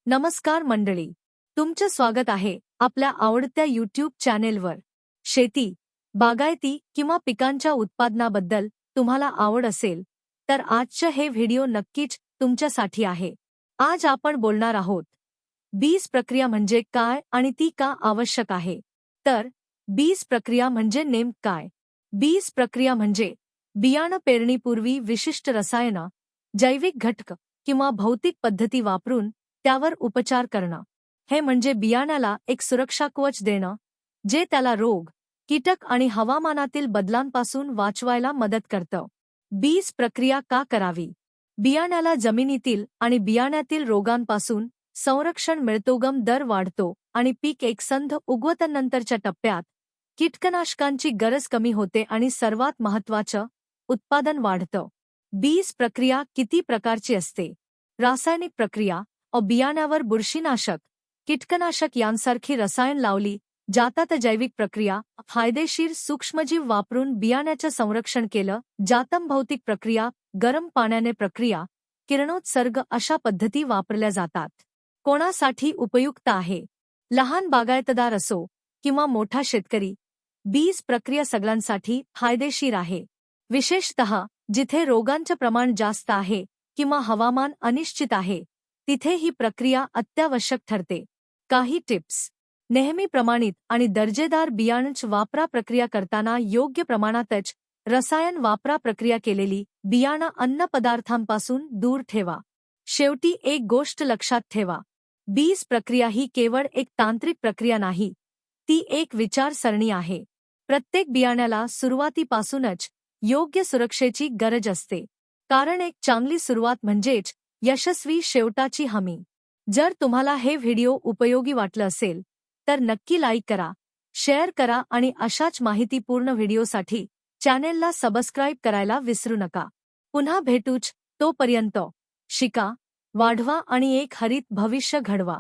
नमस्कार मंडळी, तुमचं स्वागत आहे आपल्या आवडत्या यूट्यूब चॅनेलवर. शेती, बागायती किंवा पिकांच्या उत्पादनाबद्दल तुम्हाला आवड असेल तर आजचं हे व्हिडिओ नक्कीच तुमच्यासाठी आहे. आज आपण बोलणार आहोत बीज प्रक्रिया म्हणजे काय आणि ती का आवश्यक आहे. तर बीज प्रक्रिया म्हणजे नेमकं काय? बीज प्रक्रिया म्हणजे बियाणं पेरणीपूर्वी विशिष्ट रसायनं, जैविक घटक किंवा भौतिक पद्धती वापरून त्यावर उपचार करणं. हे म्हणजे बियाण्याला एक सुरक्षा कवच देणं, जे त्याला रोग, कीटक आणि हवामानातील बदलांपासून वाचवायला मदत करतं. बीज प्रक्रिया का करावी? बियाण्याला जमिनीतील आणि बियाण्यातील रोगांपासून संरक्षण मिळतो, दर वाढतो आणि पीक एकसंध उगवतानंतरच्या टप्प्यात कीटकनाशकांची गरज कमी होते आणि सर्वात महत्त्वाचं, उत्पादन वाढतं. बीज प्रक्रिया किती प्रकारची असते? रासायनिक प्रक्रिया, बियाण्यावर बुरशीनाशक, कीटकनाशक यांसारखी रसायन लावली जातात. जैविक प्रक्रिया, फायदेशीर सूक्ष्मजीव वापरून बियाण्याचं संरक्षण केलं जातं. भौतिक प्रक्रिया, गरम पाण्याने प्रक्रिया, किरणोत्सर्ग अशा पद्धती वापरल्या जातात. कोणासाठी उपयुक्त आहे? लहान बागायतदार असो किंवा मोठा शेतकरी, बीज प्रक्रिया सगळ्यांसाठी फायदेशीर आहे. विशेषतः जिथे रोगांचं प्रमाण जास्त आहे किंवा हवामान अनिश्चित आहे, तिथे ही प्रक्रिया अत्यावश्यक ठरते. काही टिप्स: नेहमी प्रमाणित आणि दर्जेदार बियाणंच वापरा. प्रक्रिया करताना योग्य प्रमाणातच रसायन वापरा. प्रक्रिया केलेली बियाणं अन्नपदार्थांपासून दूर ठेवा. शेवटी एक गोष्ट लक्षात ठेवा, बीज प्रक्रिया ही केवळ एक तांत्रिक प्रक्रिया नाही, ती एक विचारसरणी आहे. प्रत्येक बियाण्याला सुरुवातीपासूनच योग्य सुरक्षेची गरज असते, कारण एक चांगली सुरुवात म्हणजेच यशस्वी शेवटाची हमी. जर तुम्हाला हे व्हिडिओ उपयोगी वाटलं असेल तर नक्की लाईक करा, शेअर करा आणि अशाच माहितीपूर्ण व्हिडिओसाठी चॅनेलला सबस्क्राईब करायला विसरू नका. पुन्हा भेटूच, तोपर्यंत शिका, वाढवा आणि एक हरित भविष्य घडवा.